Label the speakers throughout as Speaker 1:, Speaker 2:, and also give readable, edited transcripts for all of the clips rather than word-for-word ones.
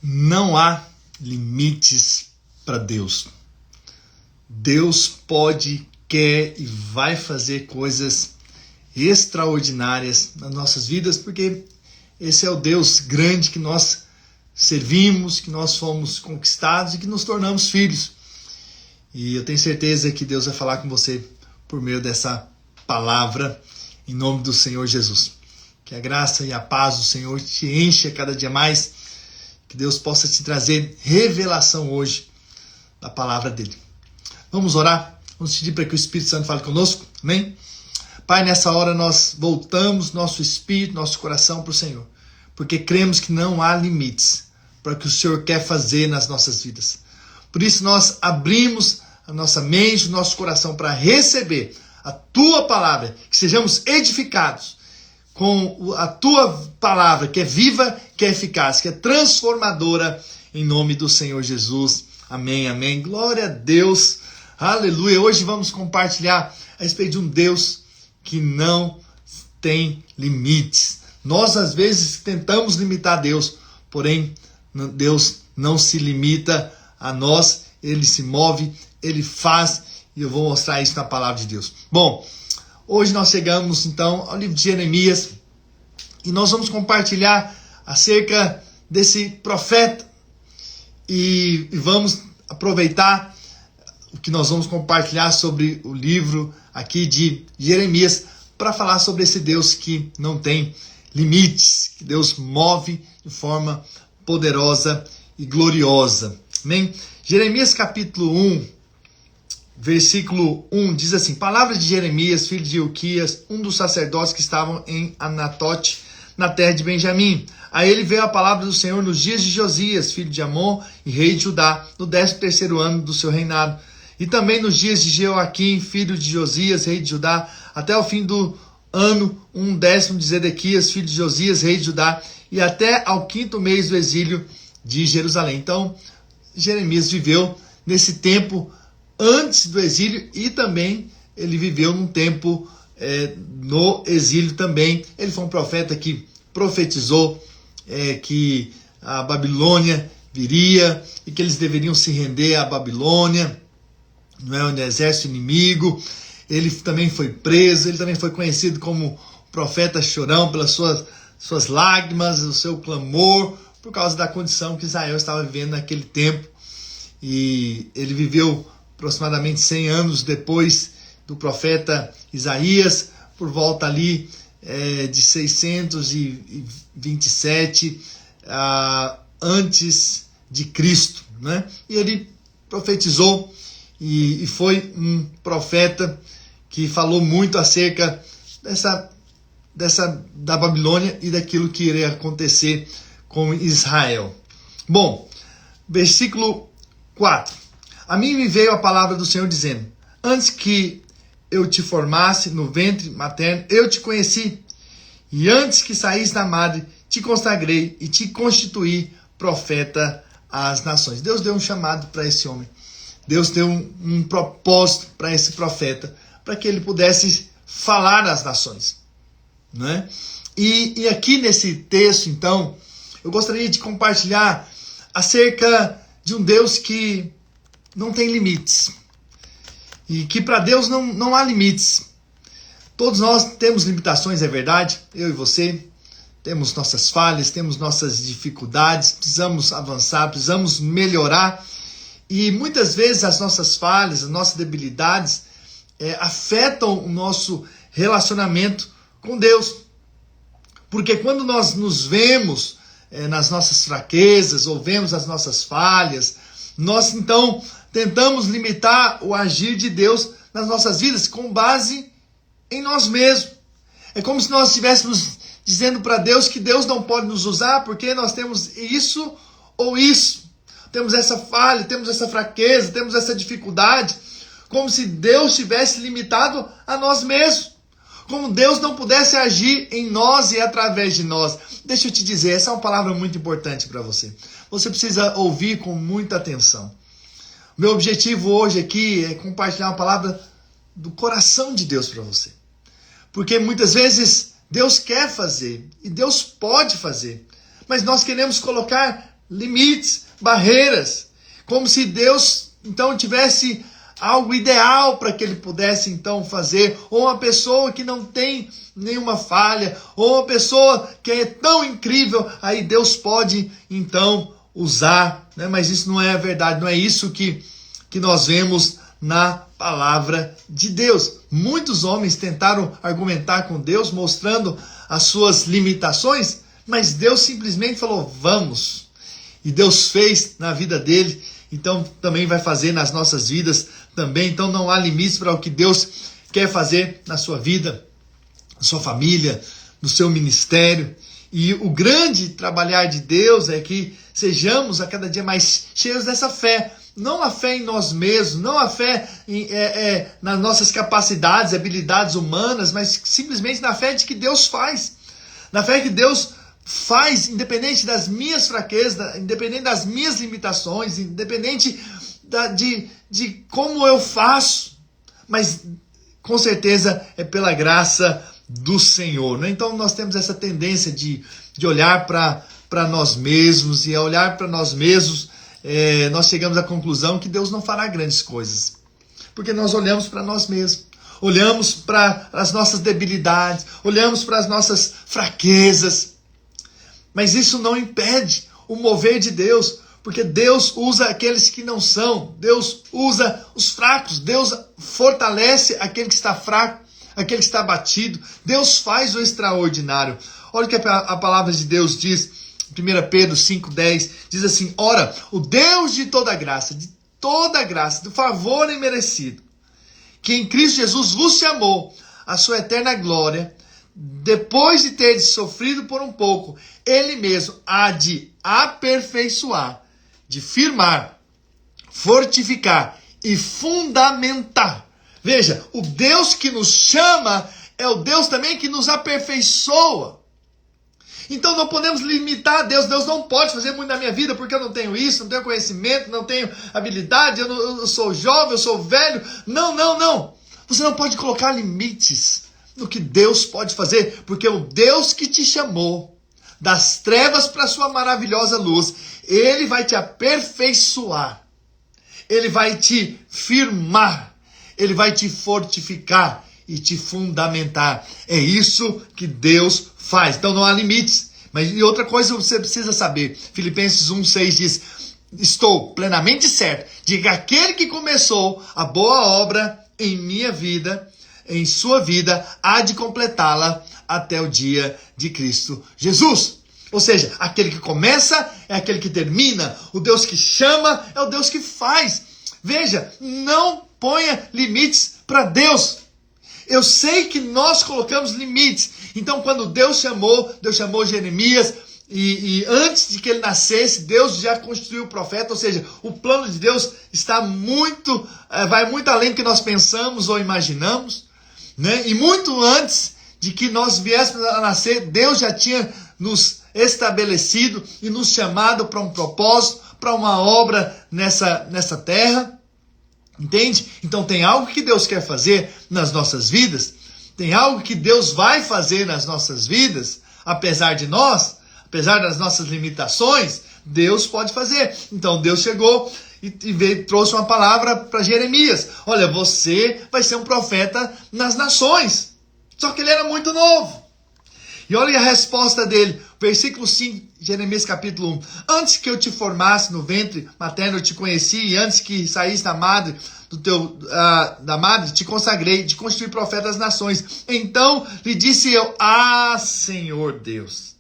Speaker 1: Não há limites para Deus. Deus pode, quer e vai fazer coisas extraordinárias nas nossas vidas, porque esse é o Deus grande que nós servimos, que nós fomos conquistados e que nos tornamos filhos. E eu tenho certeza que Deus vai falar com você por meio dessa palavra, em nome do Senhor Jesus. Que a graça e a paz do Senhor te encha cada dia mais. Que Deus possa te trazer revelação hoje da palavra dele. Vamos orar? Vamos pedir para que o Espírito Santo fale conosco? Amém? Pai, nessa hora nós voltamos nosso espírito, nosso coração para o Senhor. Porque cremos que não há limites para o que o Senhor quer fazer nas nossas vidas. Por isso nós abrimos a nossa mente, o nosso coração para receber a Tua palavra. Que sejamos edificados com a Tua palavra, que é viva, que é eficaz, que é transformadora, em nome do Senhor Jesus. Amém, amém. Glória a Deus. Aleluia. Hoje vamos compartilhar a respeito de um Deus que não tem limites. Nós, às vezes, tentamos limitar Deus, porém, Deus não se limita a nós. Ele se move, Ele faz, e eu vou mostrar isso na palavra de Deus. Bom, hoje nós chegamos, então, ao livro de Jeremias, e nós vamos compartilhar acerca desse profeta, e vamos aproveitar o que nós vamos compartilhar sobre o livro aqui de Jeremias, para falar sobre esse Deus que não tem limites, que Deus move de forma poderosa e gloriosa. Amém? Jeremias capítulo 1, versículo 1 diz assim: Palavra de Jeremias, filho de Ilquias, um dos sacerdotes que estavam em Anatote, na terra de Benjamim. A ele veio a palavra do Senhor nos dias de Josias, filho de Amon e rei de Judá, no 13º ano do seu reinado. E também nos dias de Jeoaquim, filho de Josias, rei de Judá, até o fim do ano 10º de Zedequias, filho de Josias, rei de Judá, e até ao 5º mês do exílio de Jerusalém. Então, Jeremias viveu nesse tempo antes do exílio e também ele viveu num tempo no exílio também. Ele foi um profeta que profetizou que a Babilônia viria e que eles deveriam se render à Babilônia, não é, um exército inimigo. Ele também foi preso, ele também foi conhecido como profeta chorão pelas suas lágrimas, o seu clamor, por causa da condição que Israel estava vivendo naquele tempo. E ele viveu aproximadamente 100 anos depois do profeta Isaías, por volta ali de 627 antes de Cristo, né? E ele profetizou e foi um profeta que falou muito acerca da Babilônia e daquilo que iria acontecer com Israel. Bom, versículo 4. A mim me veio a palavra do Senhor dizendo: Antes que eu te formasse no ventre materno, eu te conheci, e antes que saísse da madre, te consagrei e te constituí profeta às nações. Deus deu um chamado para esse homem. Deus deu um propósito para esse profeta, para que ele pudesse falar às nações, né? E aqui nesse texto, então, eu gostaria de compartilhar acerca de um Deus que não tem limites. E que para Deus não há limites. Todos nós temos limitações, é verdade, eu e você. Temos nossas falhas, temos nossas dificuldades, precisamos avançar, precisamos melhorar. E muitas vezes as nossas falhas, as nossas debilidades afetam o nosso relacionamento com Deus. Porque quando nós nos vemos nas nossas fraquezas, ou vemos as nossas falhas, nós então tentamos limitar o agir de Deus nas nossas vidas com base em nós mesmos. É como se nós estivéssemos dizendo para Deus que Deus não pode nos usar porque nós temos isso ou isso. Temos essa falha, temos essa fraqueza, temos essa dificuldade, como se Deus estivesse limitado a nós mesmos, como Deus não pudesse agir em nós e através de nós. Deixa eu te dizer, essa é uma palavra muito importante para você. Você precisa ouvir com muita atenção. Meu objetivo hoje aqui é compartilhar uma palavra do coração de Deus para você. Porque muitas vezes Deus quer fazer e Deus pode fazer, mas nós queremos colocar limites, barreiras, como se Deus então tivesse algo ideal para que ele pudesse então fazer, ou uma pessoa que não tem nenhuma falha, ou uma pessoa que é tão incrível, aí Deus pode então usar, né? Mas isso não é a verdade, não é isso que nós vemos na palavra de Deus. Muitos homens tentaram argumentar com Deus, mostrando as suas limitações, mas Deus simplesmente falou, vamos. E Deus fez na vida dele, então também vai fazer nas nossas vidas também. Então não há limites para o que Deus quer fazer na sua vida, na sua família, no seu ministério. E o grande trabalhar de Deus é que sejamos a cada dia mais cheios dessa fé. Não a fé em nós mesmos, não a fé nas nossas capacidades, habilidades humanas, mas simplesmente na fé de que Deus faz. Na fé que Deus faz, independente das minhas fraquezas, independente das minhas limitações, independente de como eu faço, mas com certeza é pela graça do Senhor, né? Então nós temos essa tendência de olhar para nós mesmos, e ao olhar para nós mesmos, nós chegamos à conclusão que Deus não fará grandes coisas, porque nós olhamos para nós mesmos, olhamos para as nossas debilidades, olhamos para as nossas fraquezas, mas isso não impede o mover de Deus, porque Deus usa aqueles que não são, Deus usa os fracos, Deus fortalece aquele que está fraco, aquele que está abatido, Deus faz o extraordinário. Olha o que a palavra de Deus diz, 1 Pedro 5,10, diz assim, ora, o Deus de toda graça, do favor imerecido, que em Cristo Jesus vos chamou a sua eterna glória, depois de teres sofrido por um pouco, Ele mesmo há de aperfeiçoar, de firmar, fortificar e fundamentar. Veja, o Deus que nos chama é o Deus também que nos aperfeiçoa. Então não podemos limitar a Deus. Deus não pode fazer muito na minha vida porque eu não tenho isso, não tenho conhecimento, não tenho habilidade, eu sou jovem, eu sou velho. Não. Você não pode colocar limites no que Deus pode fazer, porque o Deus que te chamou das trevas para a sua maravilhosa luz, Ele vai te aperfeiçoar, Ele vai te firmar, Ele vai te fortificar e te fundamentar. É isso que Deus faz. Então não há limites. Mas e outra coisa você precisa saber. Filipenses 1,6 diz, estou plenamente certo de que aquele que começou a boa obra em minha vida, em sua vida, há de completá-la até o dia de Cristo Jesus. Ou seja, aquele que começa é aquele que termina. O Deus que chama é o Deus que faz. Veja, não ponha limites para Deus. Eu sei que nós colocamos limites. Então, quando Deus chamou Jeremias, e antes de que ele nascesse, Deus já constituiu o profeta. Ou seja, o plano de Deus está vai muito além do que nós pensamos ou imaginamos, né? E muito antes de que nós viéssemos a nascer, Deus já tinha nos estabelecido e nos chamado para um propósito, para uma obra nessa terra. Entende? Então tem algo que Deus quer fazer nas nossas vidas, tem algo que Deus vai fazer nas nossas vidas, apesar de nós, apesar das nossas limitações, Deus pode fazer. Então Deus chegou e trouxe uma palavra para Jeremias. Olha, você vai ser um profeta nas nações. Só que ele era muito novo. E olha a resposta dele, versículo 5, Jeremias capítulo 1. Antes que eu te formasse no ventre materno, eu te conheci, e antes que saísse da madre, te consagrei, te constituí profeta das nações. Então lhe disse eu, Senhor Deus,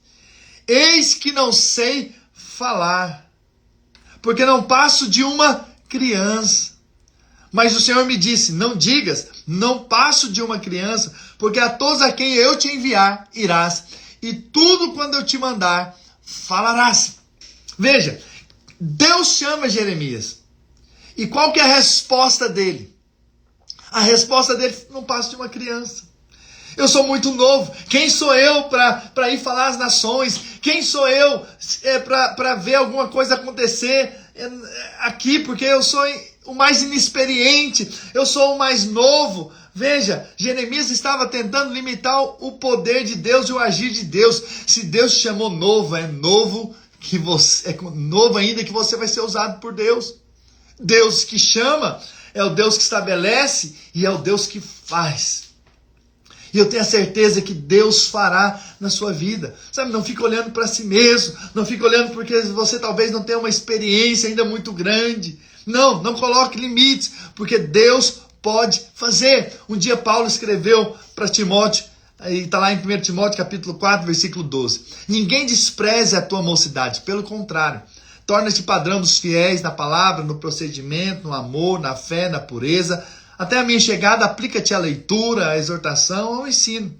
Speaker 1: eis que não sei falar, porque não passo de uma criança. Mas o Senhor me disse, não digas, não passo de uma criança, porque a todos a quem eu te enviar, irás, e tudo quando eu te mandar, falarás. Veja, Deus chama Jeremias. E qual que é a resposta dele? A resposta dele, não passo de uma criança. Eu sou muito novo. Quem sou eu para ir falar às nações? Quem sou eu para ver alguma coisa acontecer aqui? Porque eu sou o mais inexperiente, eu sou o mais novo. Veja, Jeremias estava tentando limitar o poder de Deus e o agir de Deus. Se Deus te chamou novo, é novo que você é novo ainda, que você vai ser usado por Deus. Deus que chama é o Deus que estabelece e é o Deus que faz. E eu tenho a certeza que Deus fará na sua vida. Sabe, não fica olhando para si mesmo, não fica olhando porque você talvez não tenha uma experiência ainda muito grande. Não coloque limites, porque Deus pode fazer. Um dia Paulo escreveu para Timóteo, está lá em 1 Timóteo capítulo 4, versículo 12. Ninguém despreze a tua mocidade, pelo contrário. Torna-te padrão dos fiéis na palavra, no procedimento, no amor, na fé, na pureza. Até a minha chegada, aplica-te à leitura, à exortação, ao ensino.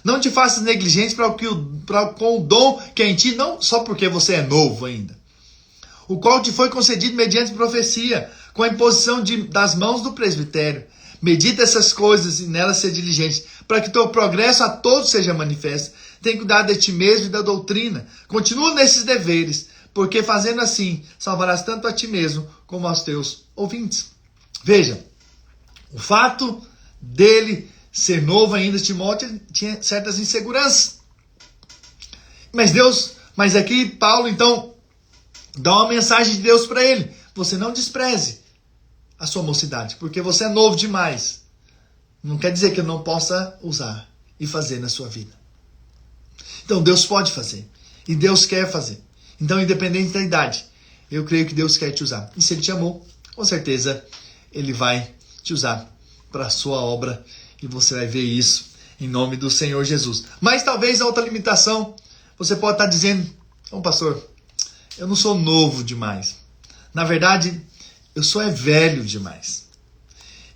Speaker 1: Não te faças negligente com o dom que é em ti, não só porque você é novo ainda, o qual te foi concedido mediante profecia, com a imposição das mãos do presbitério. Medita essas coisas e nelas ser diligente, para que teu progresso a todos seja manifesto. Tem cuidado de ti mesmo e da doutrina. Continua nesses deveres, porque fazendo assim, salvarás tanto a ti mesmo como aos teus ouvintes. Veja, o fato dele ser novo ainda, Timóteo tinha certas inseguranças. Mas aqui Paulo então dá uma mensagem de Deus para ele. Você não despreze a sua mocidade, porque você é novo demais. Não quer dizer que eu não possa usar e fazer na sua vida. Então Deus pode fazer. E Deus quer fazer. Então, independente da idade, eu creio que Deus quer te usar. E se Ele te amou, com certeza Ele vai te usar para a sua obra. E você vai ver isso em nome do Senhor Jesus. Mas talvez a outra limitação, você pode estar dizendo, pastor, eu não sou novo demais. Na verdade, eu sou velho demais.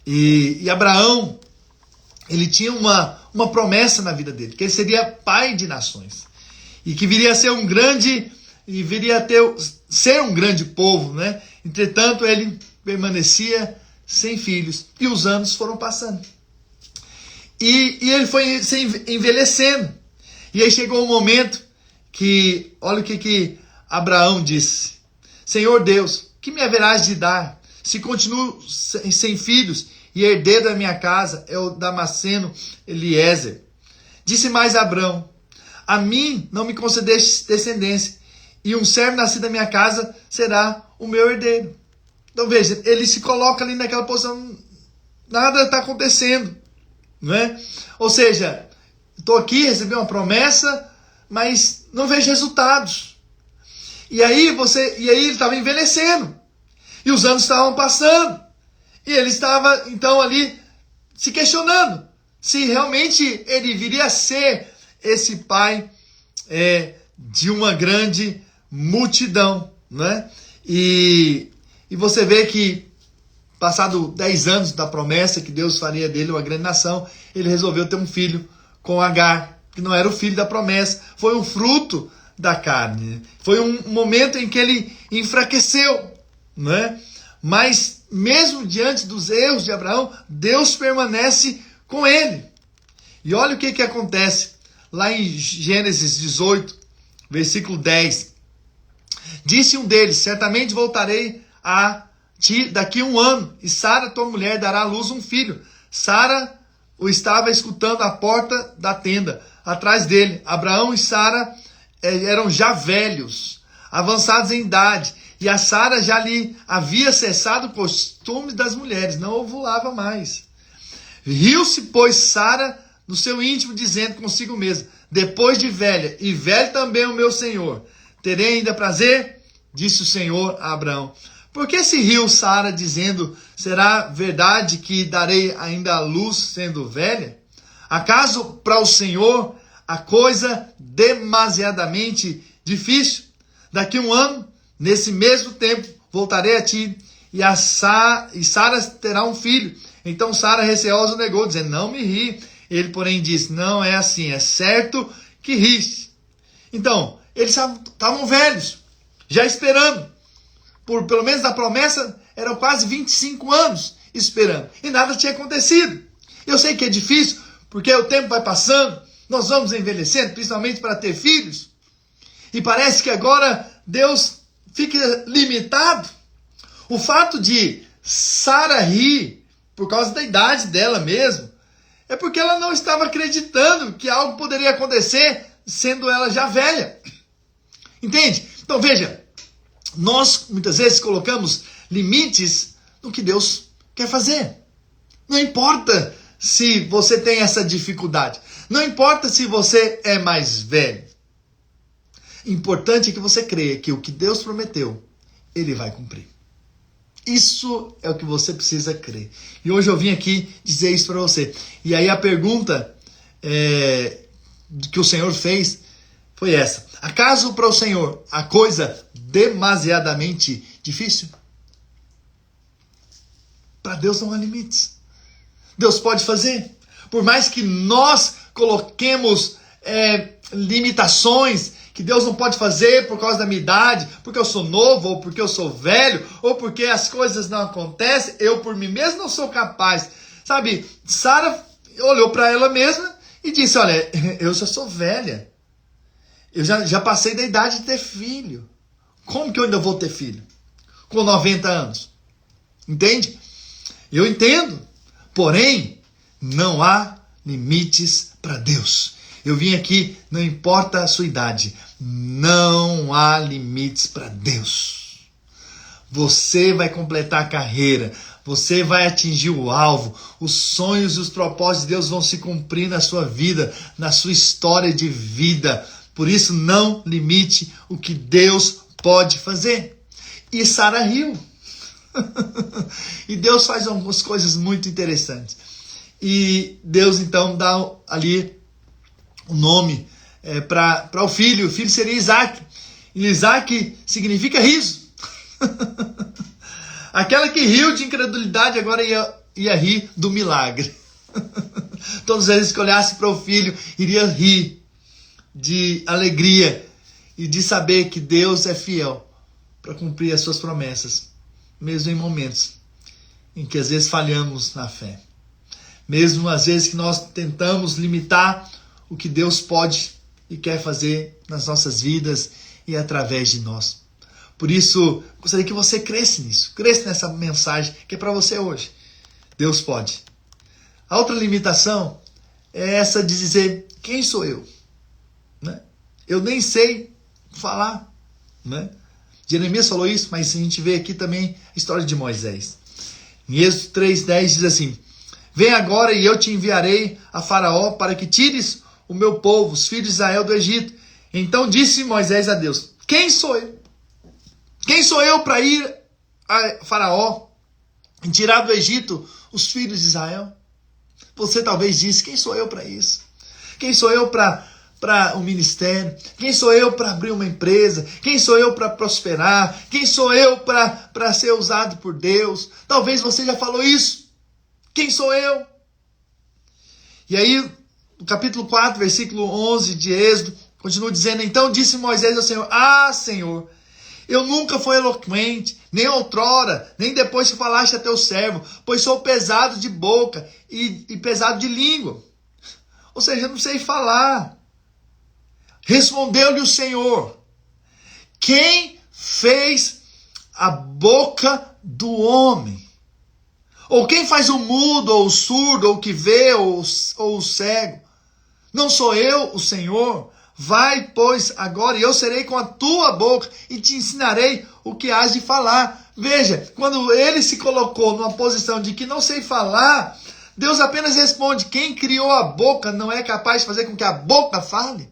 Speaker 1: E Abraão, ele tinha uma promessa na vida dele, que ele seria pai de nações. E que viria a ser ser um grande povo, né? Entretanto, ele permanecia sem filhos. E os anos foram passando. E ele foi se envelhecendo. E aí chegou um momento que, olha o que Abraão disse. Senhor Deus, que me haverás de dar, se continuo sem filhos, e herdeiro da minha casa é o Damasceno Eliezer? Disse mais Abraão, a mim não me concedeste descendência, e um servo nascido da minha casa será o meu herdeiro. Então veja, ele se coloca ali naquela posição, nada está acontecendo, não é? Ou seja, estou aqui, recebi uma promessa, mas não vejo resultados. E aí ele estava envelhecendo, e os anos estavam passando, e ele estava então ali se questionando se realmente ele viria a ser esse pai de uma grande multidão, né? E você vê que, passado 10 anos da promessa que Deus faria dele uma grande nação, ele resolveu ter um filho com Agar, que não era o filho da promessa, foi um fruto da carne. Foi um momento em que ele enfraqueceu, né? Mas mesmo diante dos erros de Abraão, Deus permanece com ele. E olha o que acontece lá em Gênesis 18, versículo 10. Disse um deles, certamente voltarei a ti daqui a 1 ano, e Sara, tua mulher, dará à luz um filho. Sara o estava escutando à porta da tenda, atrás dele. Abraão e Sara eram já velhos, avançados em idade, e a Sara já lhe havia cessado o costume das mulheres, não ovulava mais. Riu-se, pois, Sara no seu íntimo, dizendo consigo mesma, depois de velha, e velho também o meu senhor, terei ainda prazer? Disse o Senhor a Abraão. Por que se riu Sara, dizendo, será verdade que darei ainda a luz sendo velha? Acaso para o Senhor a coisa demasiadamente difícil? Daqui a 1 ano, nesse mesmo tempo, voltarei a ti, e Sara terá um filho. Então Sara, receosa, negou, dizendo, não me ri. Ele, porém, disse, não é assim, é certo que riste. Então, eles estavam velhos, já esperando. Pelo menos a promessa, eram quase 25 anos esperando. E nada tinha acontecido. Eu sei que é difícil, porque o tempo vai passando, nós vamos envelhecendo, principalmente para ter filhos. E parece que agora Deus fica limitado. O fato de Sara rir, por causa da idade dela mesmo, é porque ela não estava acreditando que algo poderia acontecer, sendo ela já velha. Entende? Então veja, nós muitas vezes colocamos limites no que Deus quer fazer. Não importa se você tem essa dificuldade. Não importa se você é mais velho. Importante é que você creia que o que Deus prometeu, Ele vai cumprir. Isso é o que você precisa crer. E hoje eu vim aqui dizer isso para você. E aí a pergunta que o Senhor fez foi essa. Acaso para o Senhor a coisa demasiadamente difícil? Para Deus não há limites. Deus pode fazer. Por mais que nós coloquemos limitações que Deus não pode fazer por causa da minha idade, porque eu sou novo, ou porque eu sou velho, ou porque as coisas não acontecem, eu por mim mesmo não sou capaz. Sabe, Sara olhou para ela mesma e disse, olha, eu já sou velha. Eu já passei da idade de ter filho. Como que eu ainda vou ter filho? Com 90 anos. Entende? Eu entendo. Porém, não há limites para Deus. Eu vim aqui, não importa a sua idade, não há limites para Deus. Você vai completar a carreira, você vai atingir o alvo, os sonhos e os propósitos de Deus vão se cumprir na sua vida, na sua história de vida. Por isso, não limite o que Deus pode fazer. E Sara riu. E Deus faz algumas coisas muito interessantes. E Deus então dá ali o nome para o filho. O filho seria Isaac. E Isaac significa riso. Aquela que riu de incredulidade agora ia rir do milagre. Todas as vezes que olhasse para o filho, iria rir de alegria e de saber que Deus é fiel para cumprir as suas promessas, mesmo em momentos em que às vezes falhamos na fé. Mesmo às vezes que nós tentamos limitar o que Deus pode e quer fazer nas nossas vidas e através de nós. Por isso, gostaria que você cresce nisso, cresce nessa mensagem que é para você hoje. Deus pode. A outra limitação é essa de dizer, quem sou eu? Né? Eu nem sei falar. Né? Jeremias falou isso, mas a gente vê aqui também a história de Moisés. Em Êxodo 3:10 diz assim, vem agora e eu te enviarei a Faraó para que tires o meu povo, os filhos de Israel do Egito. Então disse Moisés a Deus, quem sou eu? Quem sou eu para ir a Faraó e tirar do Egito os filhos de Israel? Você talvez disse, quem sou eu para isso? Quem sou eu para o ministério? Quem sou eu para abrir uma empresa? Quem sou eu para prosperar? Quem sou eu para ser usado por Deus? Talvez você já falou isso. Quem sou eu? E aí, no capítulo 4, versículo 11 de Êxodo, continua dizendo, então disse Moisés ao Senhor, Senhor, eu nunca fui eloquente, nem outrora, nem depois que falaste a teu servo, pois sou pesado de boca e pesado de língua. Ou seja, eu não sei falar. Respondeu-lhe o Senhor, quem fez a boca do homem? Ou quem faz o mudo, ou o surdo, ou o que vê, ou o cego? Não sou eu, o Senhor? Vai, pois, agora, e eu serei com a tua boca, e te ensinarei o que has de falar. Veja, quando ele se colocou numa posição de que não sei falar, Deus apenas responde, quem criou a boca não é capaz de fazer com que a boca fale?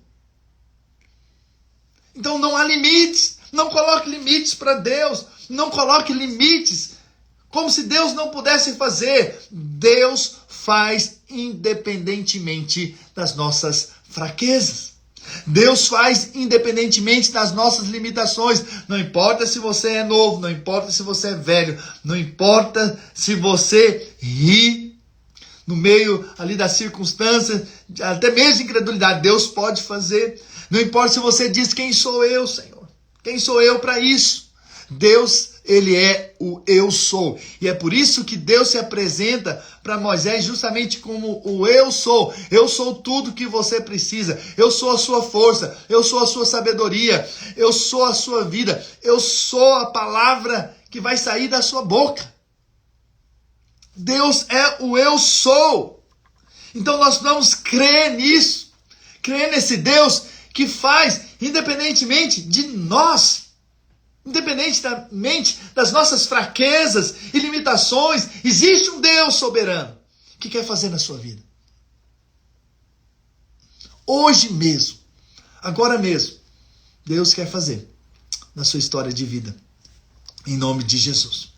Speaker 1: Então não há limites, não coloque limites para Deus, não coloque limites, como se Deus não pudesse fazer. Deus faz independentemente das nossas fraquezas. Deus faz independentemente das nossas limitações. Não importa se você é novo, não importa se você é velho, não importa se você ri no meio ali das circunstâncias, até mesmo de incredulidade, Deus pode fazer. Não importa se você diz, quem sou eu, Senhor? Quem sou eu para isso? Deus, Ele é o eu sou. E é por isso que Deus se apresenta para Moisés justamente como o eu sou. Eu sou tudo que você precisa. Eu sou a sua força. Eu sou a sua sabedoria. Eu sou a sua vida. Eu sou a palavra que vai sair da sua boca. Deus é o eu sou. Então nós vamos crer nisso. Crer nesse Deus que faz independentemente de nós. Independentemente das nossas fraquezas e limitações, existe um Deus soberano que quer fazer na sua vida. Hoje mesmo, agora mesmo, Deus quer fazer na sua história de vida, em nome de Jesus.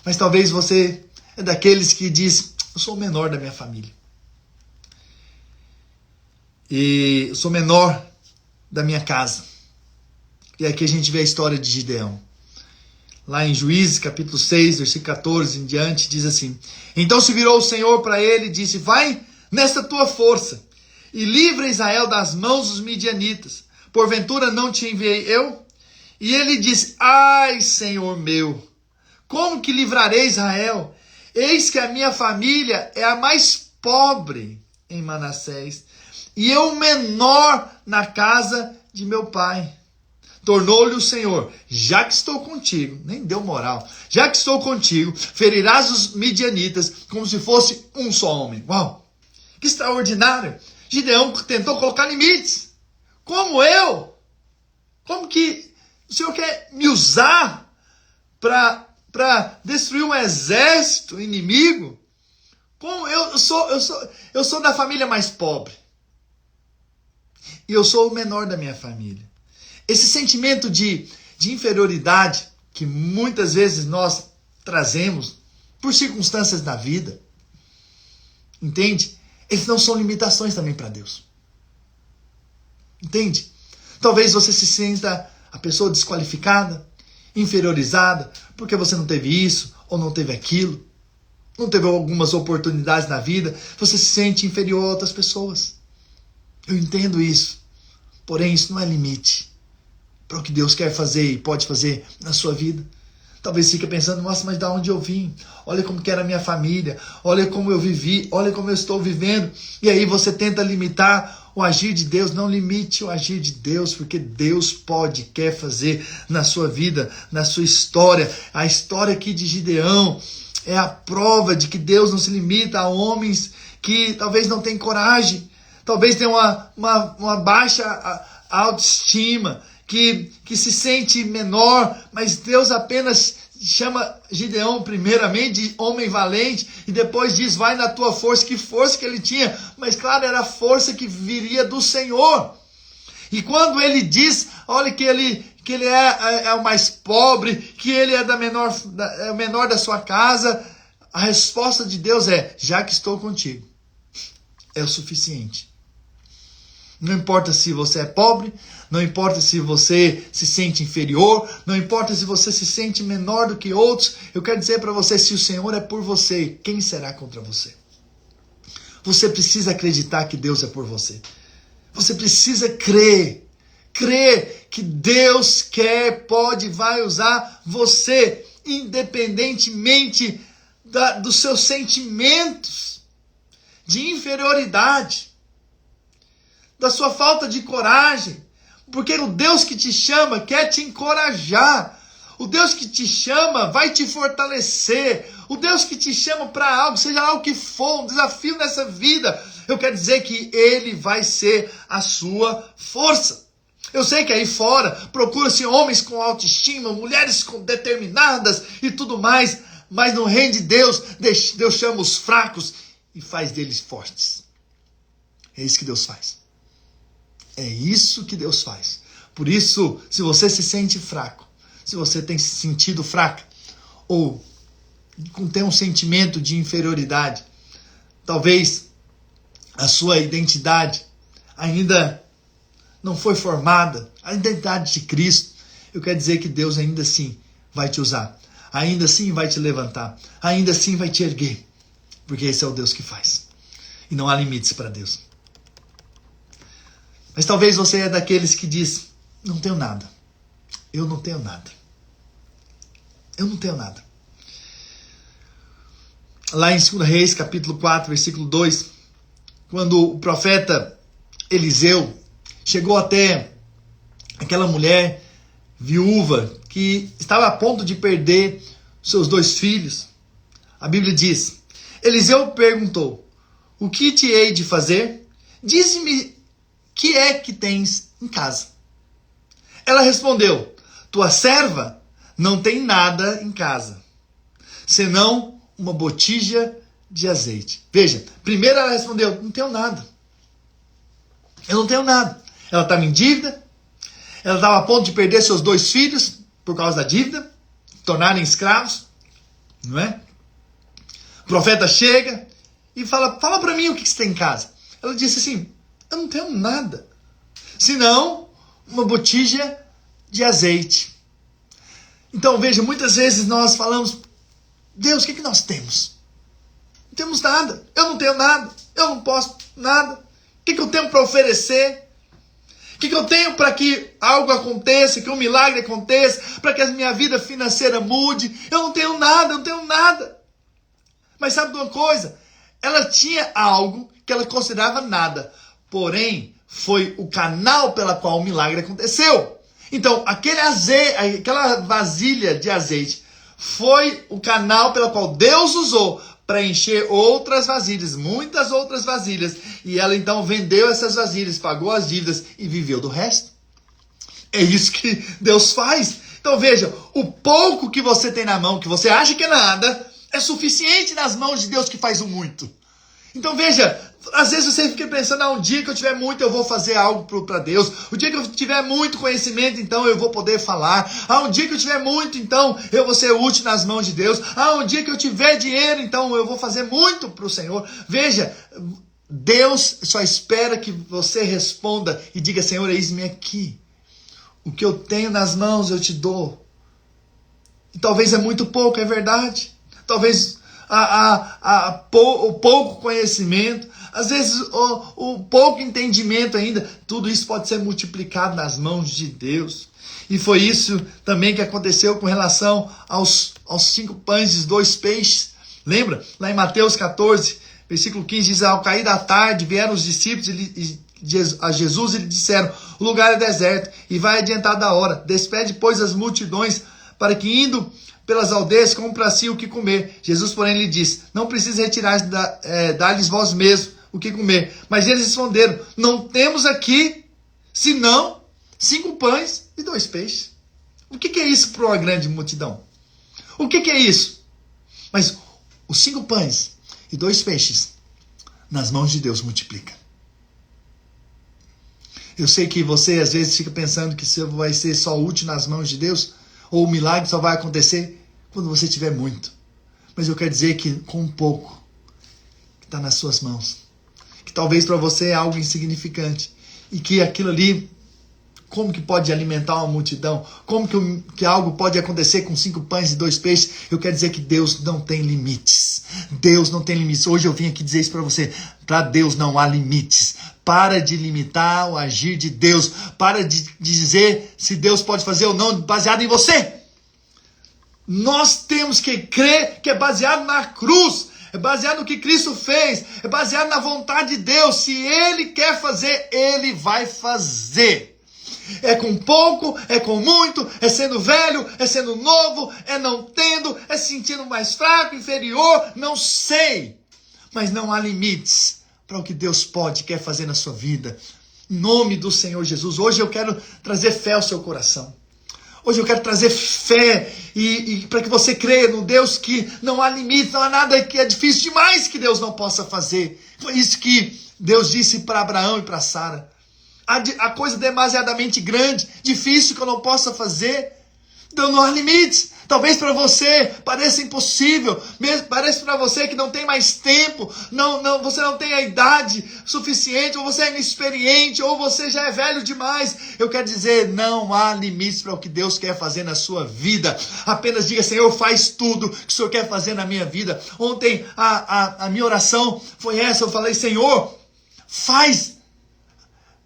Speaker 1: Mas talvez você é daqueles que diz: eu sou o menor da minha família. E eu sou o menor da minha casa. E aqui a gente vê a história de Gideão. Lá em Juízes, capítulo 6, versículo 14 em diante, diz assim: então se virou o Senhor para ele e disse: vai nesta tua força e livra Israel das mãos dos midianitas. Porventura não te enviei eu? E ele disse: ai, Senhor meu, como que livrarei Israel? Eis que a minha família é a mais pobre em Manassés, e eu o menor na casa de meu pai. Tornou-lhe o Senhor: já que estou contigo, nem deu moral, já que estou contigo, ferirás os midianitas como se fosse um só homem. Uau, que extraordinário! Gideão tentou colocar limites. Como eu? Como que o Senhor quer me usar para destruir um exército inimigo? Como eu sou da família mais pobre. E eu sou o menor da minha família. Esse sentimento de inferioridade que muitas vezes nós trazemos por circunstâncias da vida, entende? Eles não são limitações também para Deus. Entende? Talvez você se sinta a pessoa desqualificada, inferiorizada, porque você não teve isso ou não teve aquilo, não teve algumas oportunidades na vida, você se sente inferior a outras pessoas. Eu entendo isso, porém isso não é limite para o que Deus quer fazer e pode fazer na sua vida. Talvez fique pensando: nossa, mas de onde eu vim? Olha como que era a minha família, olha como eu vivi, olha como eu estou vivendo. E aí você tenta limitar o agir de Deus. Não limite o agir de Deus, porque Deus pode, quer fazer na sua vida, na sua história. A história aqui de Gideão é a prova de que Deus não se limita a homens que talvez não tenham coragem, talvez tenham uma baixa autoestima, que se sente menor, mas Deus apenas chama Gideão primeiramente de homem valente e depois diz: vai na tua força. Que força que ele tinha? Mas claro, era a força que viria do Senhor. E quando ele diz, olha, que ele é o mais pobre, que ele é o menor da sua casa, a resposta de Deus é: já que estou contigo, é o suficiente. Não importa se você é pobre, não importa se você se sente inferior, não importa se você se sente menor do que outros. Eu quero dizer para você: se o Senhor é por você, quem será contra você? Você precisa acreditar que Deus é por você. Você precisa crer que Deus quer, pode, vai usar você, independentemente dos seus sentimentos de inferioridade, da sua falta de coragem, porque o Deus que te chama quer te encorajar. O Deus que te chama vai te fortalecer. O Deus que te chama para algo, seja lá o que for, um desafio nessa vida, eu quero dizer que Ele vai ser a sua força. Eu sei que aí fora procura-se homens com autoestima, mulheres determinadas e tudo mais, mas no reino de Deus, Deus chama os fracos e faz deles fortes. É isso que Deus faz. É isso que Deus faz. Por isso, se você se sente fraco, se você tem se sentido fraca, ou tem um sentimento de inferioridade, talvez a sua identidade ainda não foi formada, a identidade de Cristo, eu quero dizer que Deus ainda assim vai te usar, ainda assim vai te levantar, ainda assim vai te erguer, porque esse é o Deus que faz. E não há limites para Deus. Mas talvez você é daqueles que diz: não tenho nada. Eu não tenho nada. Eu não tenho nada. Lá em 2 Reis, capítulo 4, versículo 2, quando o profeta Eliseu chegou até aquela mulher viúva que estava a ponto de perder seus 2 filhos, a Bíblia diz: Eliseu perguntou: o que te hei de fazer? Dize-me, que é que tens em casa? Ela respondeu: tua serva não tem nada em casa, senão uma botija de azeite. Veja, primeiro ela respondeu, não tenho nada. Eu não tenho nada. Ela estava em dívida, ela estava a ponto de perder seus 2 filhos por causa da dívida, tornarem escravos, não é? O profeta chega e fala para mim o que você tem em casa. Ela disse assim, eu não tenho nada, senão uma botija de azeite. Então veja, muitas vezes nós falamos, Deus, o que nós temos? Não temos nada, eu não tenho nada, eu não posso nada. O que eu tenho para oferecer? O que eu tenho para que algo aconteça, que um milagre aconteça, para que a minha vida financeira mude? Eu não tenho nada, eu não tenho nada. Mas sabe de uma coisa? Ela tinha algo que ela considerava nada, porém foi o canal pela qual o milagre aconteceu. Então, aquela vasilha de azeite foi o canal pela qual Deus usou para encher outras vasilhas, muitas outras vasilhas. E ela então vendeu essas vasilhas, pagou as dívidas e viveu do resto. É isso que Deus faz. Então veja, o pouco que você tem na mão, que você acha que é nada, é suficiente nas mãos de Deus que faz o muito. Então veja, às vezes você fica pensando, um dia que eu tiver muito eu vou fazer algo para Deus. O dia que eu tiver muito conhecimento, então eu vou poder falar. Um dia que eu tiver muito, então eu vou ser útil nas mãos de Deus. Um dia que eu tiver dinheiro, então eu vou fazer muito para o Senhor. Veja, Deus só espera que você responda e diga, Senhor, eis-me aqui. O que eu tenho nas mãos eu te dou. E talvez é muito pouco, é verdade. Talvez o pouco conhecimento, às vezes o pouco entendimento ainda, tudo isso pode ser multiplicado nas mãos de Deus. E foi isso também que aconteceu com relação aos 5 pães e 2 peixes. Lembra? Lá em Mateus 14, versículo 15, diz, ao cair da tarde vieram os discípulos a Jesus e lhe disseram, o lugar é deserto e vai adiantar a hora. Despede, pois, as multidões para que indo pelas aldeias, como para si o que comer. Jesus, porém, lhe disse, não precisa retirar, dar-lhes vós mesmos o que comer. Mas eles responderam, não temos aqui, senão 5 pães e 2 peixes. O que é isso para uma grande multidão? O que é isso? Mas os 5 pães e 2 peixes, nas mãos de Deus, multiplica. Eu sei que você, às vezes, fica pensando que isso vai ser só útil nas mãos de Deus, ou o milagre só vai acontecer quando você tiver muito. Mas eu quero dizer que com um pouco que está nas suas mãos, que talvez para você é algo insignificante, e que aquilo ali, como que pode alimentar uma multidão? Como que algo pode acontecer com 5 pães e 2 peixes? Eu quero dizer que Deus não tem limites. Deus não tem limites. Hoje eu vim aqui dizer isso para você. Para Deus não há limites. Para de limitar o agir de Deus. Para de dizer se Deus pode fazer ou não, baseado em você. Nós temos que crer que é baseado na cruz. É baseado no que Cristo fez. É baseado na vontade de Deus. Se Ele quer fazer, Ele vai fazer. É com pouco, é com muito, é sendo velho, é sendo novo, é não tendo, é se sentindo mais fraco, inferior, não sei. Mas não há limites para o que Deus pode e quer fazer na sua vida. Em nome do Senhor Jesus, hoje eu quero trazer fé ao seu coração. Hoje eu quero trazer fé e para que você creia no Deus que não há limites, não há nada que é difícil demais que Deus não possa fazer. Foi isso que Deus disse para Abraão e para Sara. A coisa demasiadamente grande, difícil que eu não possa fazer. Então não há limites. Talvez para você pareça impossível, mesmo parece para você que não tem mais tempo, você não tem a idade suficiente, ou você é inexperiente, ou você já é velho demais. Eu quero dizer, não há limites para o que Deus quer fazer na sua vida. Apenas diga, Senhor, faz tudo que o Senhor quer fazer na minha vida. Ontem a minha oração foi essa, eu falei, Senhor, faz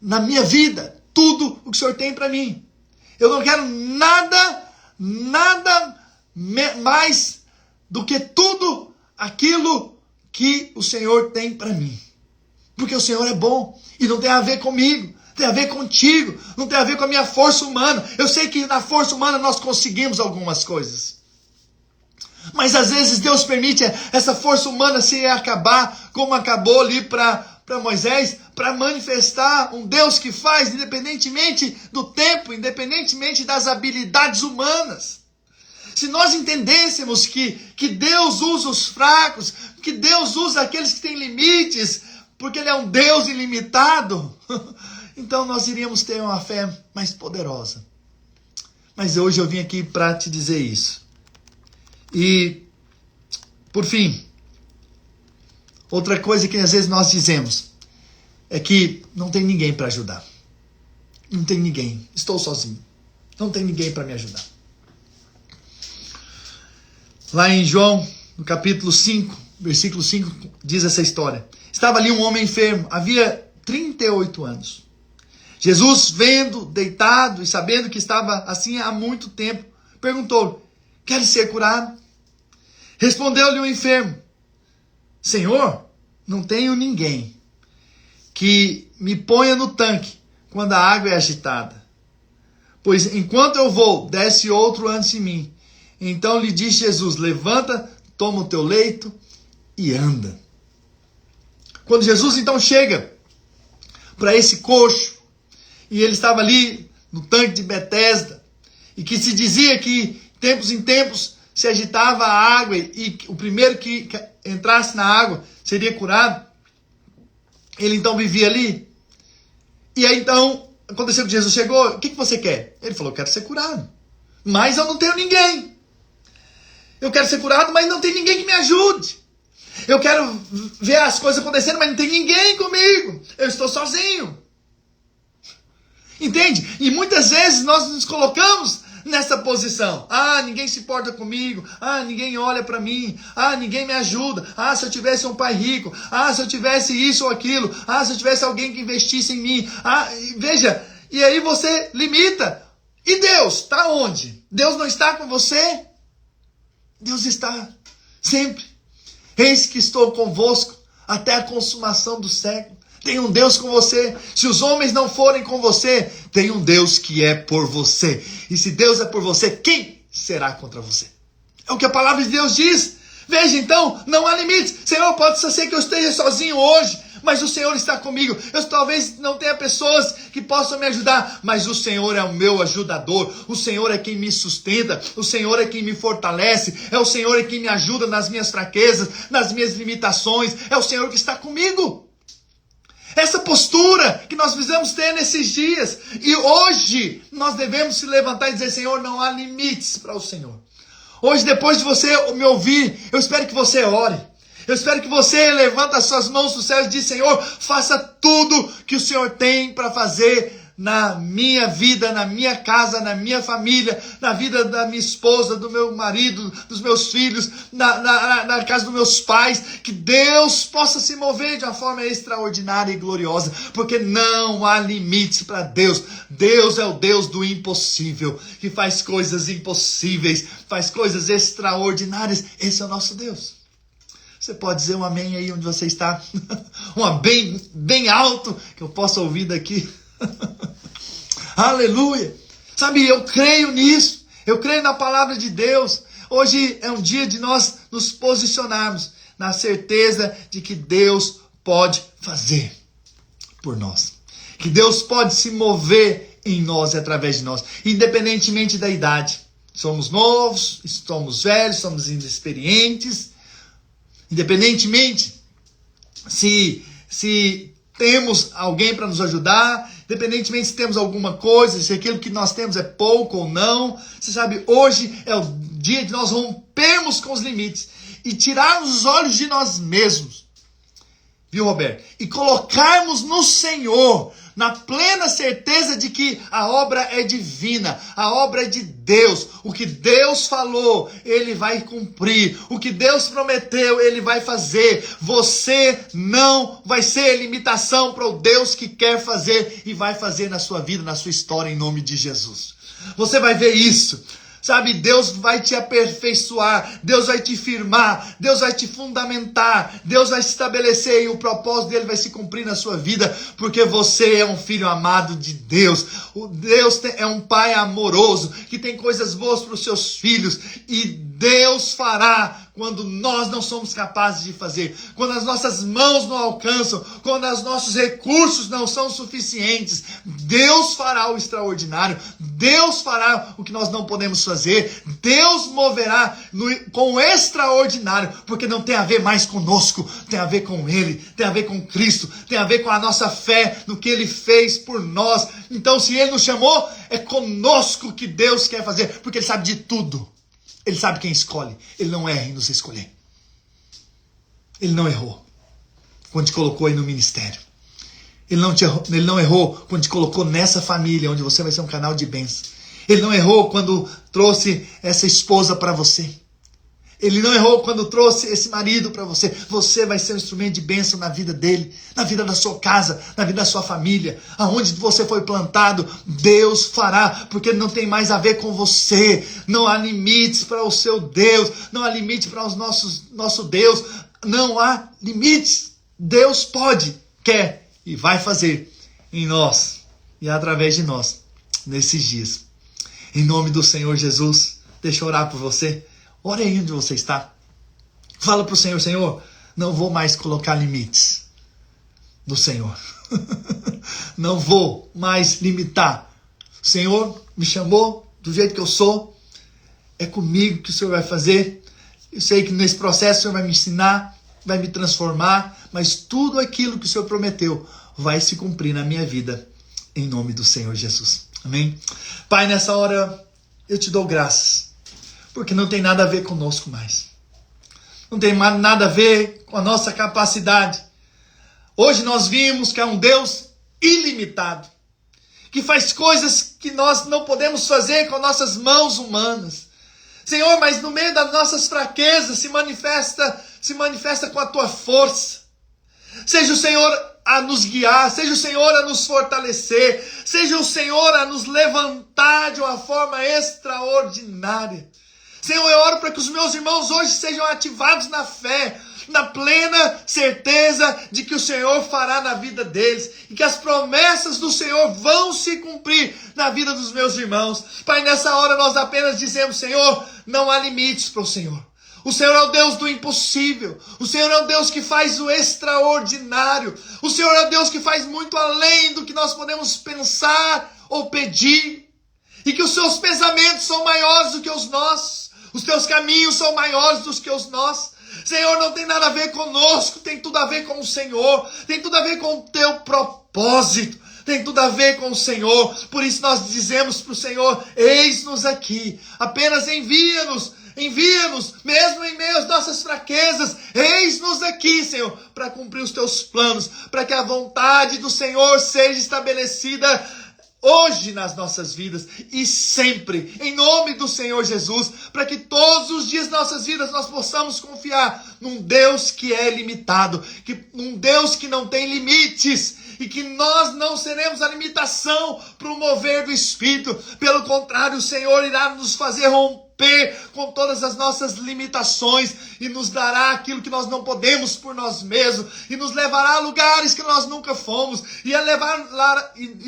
Speaker 1: na minha vida tudo o que o Senhor tem para mim. Eu não quero nada mais do que tudo aquilo que o Senhor tem para mim. Porque o Senhor é bom e não tem a ver comigo, tem a ver contigo, não tem a ver com a minha força humana. Eu sei que na força humana nós conseguimos algumas coisas. Mas às vezes Deus permite essa força humana se acabar, como acabou ali para para Moisés para manifestar um Deus que faz independentemente do tempo, independentemente das habilidades humanas. Se nós entendêssemos que Deus usa os fracos, que Deus usa aqueles que têm limites, porque Ele é um Deus ilimitado, então nós iríamos ter uma fé mais poderosa. Mas hoje eu vim aqui para te dizer isso. E, por fim, outra coisa que às vezes nós dizemos é que não tem ninguém para ajudar. Não tem ninguém. Estou sozinho. Não tem ninguém para me ajudar. Lá em João, no capítulo 5, versículo 5, diz essa história. Estava ali um homem enfermo, havia 38 anos. Jesus, vendo, deitado e sabendo que estava assim há muito tempo, perguntou: queres ser curado? Respondeu-lhe o enfermo: Senhor, não tenho ninguém que me ponha no tanque quando a água é agitada. Pois enquanto eu vou, desce outro antes de mim. Então lhe disse Jesus: levanta, toma o teu leito e anda. Quando Jesus então chega para esse coxo, e ele estava ali no tanque de Betesda, e que se dizia que tempos em tempos se agitava a água, e o primeiro que entrasse na água seria curado. Ele então vivia ali. E aí então aconteceu que Jesus chegou: o que você quer? Ele falou: eu quero ser curado, mas eu não tenho ninguém. Eu quero ser curado, mas não tem ninguém que me ajude. Eu quero ver as coisas acontecendo, mas não tem ninguém comigo. Eu estou sozinho. Entende? E muitas vezes nós nos colocamos nessa posição. Ah, ninguém se importa comigo. Ah, ninguém olha para mim. Ah, ninguém me ajuda. Ah, se eu tivesse um pai rico. Ah, se eu tivesse isso ou aquilo. Ah, se eu tivesse alguém que investisse em mim. Ah, veja, e aí você limita. E Deus está onde? Deus não está com você? Deus está sempre. Eis que estou convosco até a consumação do século. Tem um Deus com você. Se os homens não forem com você, tem um Deus que é por você. E se Deus é por você, quem será contra você? É o que a palavra de Deus diz. Veja então, não há limites. Senhor, pode ser que eu esteja sozinho hoje, mas o Senhor está comigo. Eu talvez não tenha pessoas que possam me ajudar, mas o Senhor é o meu ajudador. O Senhor é quem me sustenta. O Senhor é quem me fortalece. É o Senhor é quem me ajuda nas minhas fraquezas, nas minhas limitações. É o Senhor que está comigo. Essa postura que nós precisamos ter nesses dias. E hoje nós devemos se levantar e dizer: Senhor, não há limites para o Senhor. Hoje, depois de você me ouvir, eu espero que você ore. Eu espero que você levante as suas mãos do céu e diz: Senhor, faça tudo que o Senhor tem para fazer na minha vida, na minha casa, na minha família, na vida da minha esposa, do meu marido, dos meus filhos, na casa dos meus pais. Que Deus possa se mover de uma forma extraordinária e gloriosa, porque não há limites para Deus. Deus é o Deus do impossível, que faz coisas impossíveis, faz coisas extraordinárias. Esse é o nosso Deus. Você pode dizer um amém aí onde você está? Um bem alto, que eu possa ouvir daqui. Aleluia. Sabe, eu creio nisso. Eu creio na palavra de Deus. Hoje é um dia de nós nos posicionarmos na certeza de que Deus pode fazer por nós. Que Deus pode se mover em nós e através de nós, independentemente da idade. Somos novos, somos velhos, somos inexperientes. Independentemente se temos alguém para nos ajudar, independentemente se temos alguma coisa, se aquilo que nós temos é pouco ou não. Você sabe, hoje é o dia de nós rompermos com os limites e tirarmos os olhos de nós mesmos. Viu, Roberto? E colocarmos no Senhor, na plena certeza de que a obra é divina, a obra é de Deus. O que Deus falou, Ele vai cumprir. O que Deus prometeu, Ele vai fazer. Você não vai ser limitação para o Deus que quer fazer e vai fazer na sua vida, na sua história, em nome de Jesus. Você vai ver isso. Sabe, Deus vai te aperfeiçoar, Deus vai te firmar, Deus vai te fundamentar, Deus vai se estabelecer e o propósito dele vai se cumprir na sua vida, porque você é um filho amado de Deus. O Deus é um pai amoroso, que tem coisas boas para os seus filhos, e Deus fará quando nós não somos capazes de fazer, quando as nossas mãos não alcançam, quando os nossos recursos não são suficientes. Deus fará o extraordinário, Deus fará o que nós não podemos fazer, Deus moverá com o extraordinário, porque não tem a ver mais conosco, tem a ver com Ele, tem a ver com Cristo, tem a ver com a nossa fé no que Ele fez por nós. Então, se Ele nos chamou, é conosco que Deus quer fazer, porque Ele sabe de tudo. Ele sabe quem escolhe. Ele não erra em nos escolher. Ele não errou quando te colocou aí no ministério. Ele não errou quando te colocou nessa família, onde você vai ser um canal de bênção. Ele não errou quando trouxe essa esposa para você. Ele não errou quando trouxe esse marido para você. Você vai ser um instrumento de bênção na vida dele, na vida da sua casa, na vida da sua família. Aonde você foi plantado, Deus fará, porque não tem mais a ver com você. Não há limites para o seu Deus, não há limite para o nosso Deus. Não há limites. Deus pode, quer e vai fazer em nós e através de nós nesses dias. Em nome do Senhor Jesus, deixa eu orar por você. Ore aí onde você está. Fala para o Senhor, Senhor, não vou mais colocar limites no Senhor. Não vou mais limitar. O Senhor me chamou do jeito que eu sou. É comigo que o Senhor vai fazer. Eu sei que nesse processo o Senhor vai me ensinar, vai me transformar, mas tudo aquilo que o Senhor prometeu vai se cumprir na minha vida, em nome do Senhor Jesus. Amém? Pai, nessa hora eu te dou graças, porque não tem nada a ver conosco mais. Não tem nada a ver com a nossa capacidade. Hoje nós vimos que é um Deus ilimitado, que faz coisas que nós não podemos fazer com nossas mãos humanas. Senhor, mas no meio das nossas fraquezas se manifesta com a tua força. Seja o Senhor a nos guiar, seja o Senhor a nos fortalecer, seja o Senhor a nos levantar de uma forma extraordinária. Senhor, eu oro para que os meus irmãos hoje sejam ativados na fé, na plena certeza de que o Senhor fará na vida deles e que as promessas do Senhor vão se cumprir na vida dos meus irmãos. Pai, nessa hora nós apenas dizemos, Senhor, não há limites para o Senhor. O Senhor é o Deus do impossível. O Senhor é o Deus que faz o extraordinário. O Senhor é o Deus que faz muito além do que nós podemos pensar ou pedir. E que os seus pensamentos são maiores do que os nossos. Os teus caminhos são maiores do que os nossos. Senhor, não tem nada a ver conosco, tem tudo a ver com o Senhor. Tem tudo a ver com o teu propósito. Tem tudo a ver com o Senhor. Por isso nós dizemos para o Senhor, eis-nos aqui. Apenas envia-nos, mesmo em meio às nossas fraquezas, eis-nos aqui, Senhor, para cumprir os teus planos, para que a vontade do Senhor seja estabelecida hoje nas nossas vidas e sempre, em nome do Senhor Jesus, para que todos os dias das nossas vidas nós possamos confiar num Deus que é limitado, num Deus que não tem limites, e que nós não seremos a limitação para o mover do Espírito. Pelo contrário, o Senhor irá nos fazer romper com todas as nossas limitações e nos dará aquilo que nós não podemos por nós mesmos e nos levará a lugares que nós nunca fomos e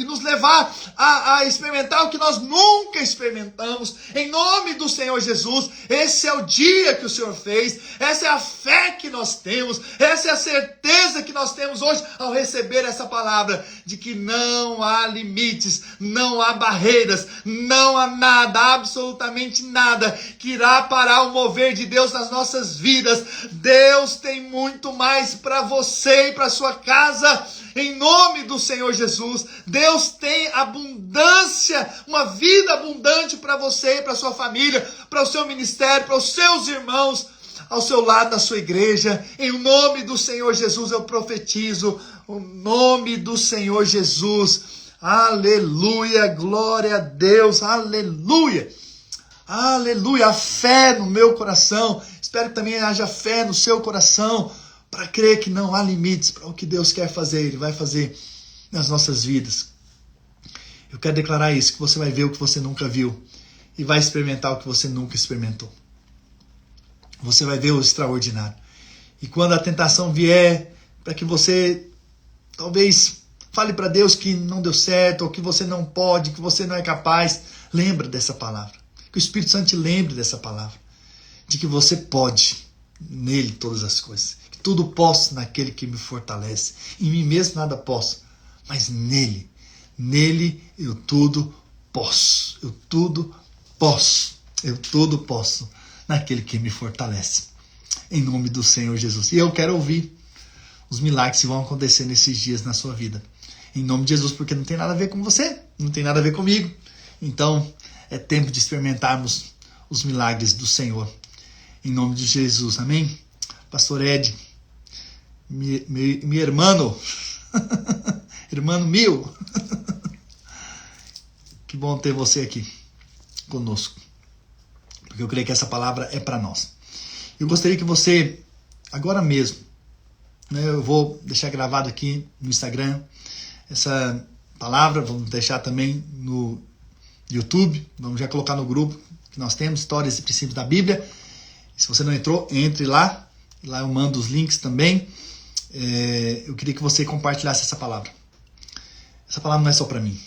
Speaker 1: nos levar a experimentar o que nós nunca experimentamos. Em nome do Senhor Jesus, esse é o dia que o Senhor fez, essa é a fé que nós temos, essa é a certeza que nós temos hoje ao receber essa palavra de que não há limites, não há barreiras, não há nada, absolutamente nada que irá parar o mover de Deus nas nossas vidas. Deus tem muito mais para você e para sua casa, em nome do Senhor Jesus. Deus tem abundância, uma vida abundante para você e para sua família, para o seu ministério, para os seus irmãos ao seu lado na sua igreja. Em nome do Senhor Jesus eu profetizo, o nome do Senhor Jesus. Aleluia, glória a Deus, aleluia. Aleluia, a fé no meu coração. Espero que também haja fé no seu coração para crer que não há limites para o que Deus quer fazer. Ele vai fazer nas nossas vidas. Eu quero declarar isso, que você vai ver o que você nunca viu e vai experimentar o que você nunca experimentou. Você vai ver o extraordinário. E quando a tentação vier, para que você talvez fale para Deus que não deu certo, ou que você não pode, que você não é capaz, lembra dessa palavra. Que o Espírito Santo te lembre dessa palavra. de que você pode nele todas as coisas. Que tudo posso naquele que me fortalece. Em mim mesmo nada posso, mas nele eu tudo posso. Eu tudo posso. Eu tudo posso naquele que me fortalece. Em nome do Senhor Jesus. E eu quero ouvir os milagres que vão acontecer nesses dias na sua vida. Em nome de Jesus, porque não tem nada a ver com você, não tem nada a ver comigo. Então, é tempo de experimentarmos os milagres do Senhor. Em nome de Jesus, amém? Pastor Ed, meu irmão, irmão meu, que bom ter você aqui conosco, porque eu creio que essa palavra é para nós. Eu gostaria que você, agora mesmo, né, eu vou deixar gravado aqui no Instagram essa palavra, vamos deixar também no YouTube, vamos já colocar no grupo que nós temos, Histórias e Princípios da Bíblia. Se você não entrou, entre lá. Lá eu mando os links também. Eu queria que você compartilhasse essa palavra. Essa palavra não é só para mim.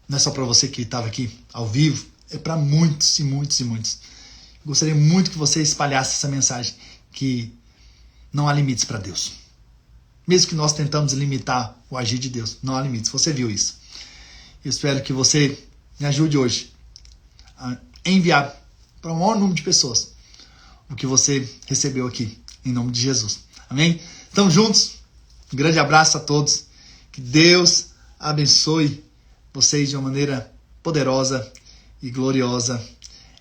Speaker 1: Não é só para você que estava aqui ao vivo. É para muitos e muitos e muitos. Eu gostaria muito que você espalhasse essa mensagem. Que não há limites para Deus. Mesmo que nós tentamos limitar o agir de Deus, não há limites. Você viu isso. Eu espero que você me ajude hoje a enviar para um maior número de pessoas o que você recebeu aqui, em nome de Jesus. Amém? Estamos juntos. Um grande abraço a todos. Que Deus abençoe vocês de uma maneira poderosa e gloriosa,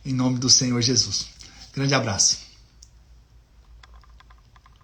Speaker 1: em nome do Senhor Jesus. Grande abraço.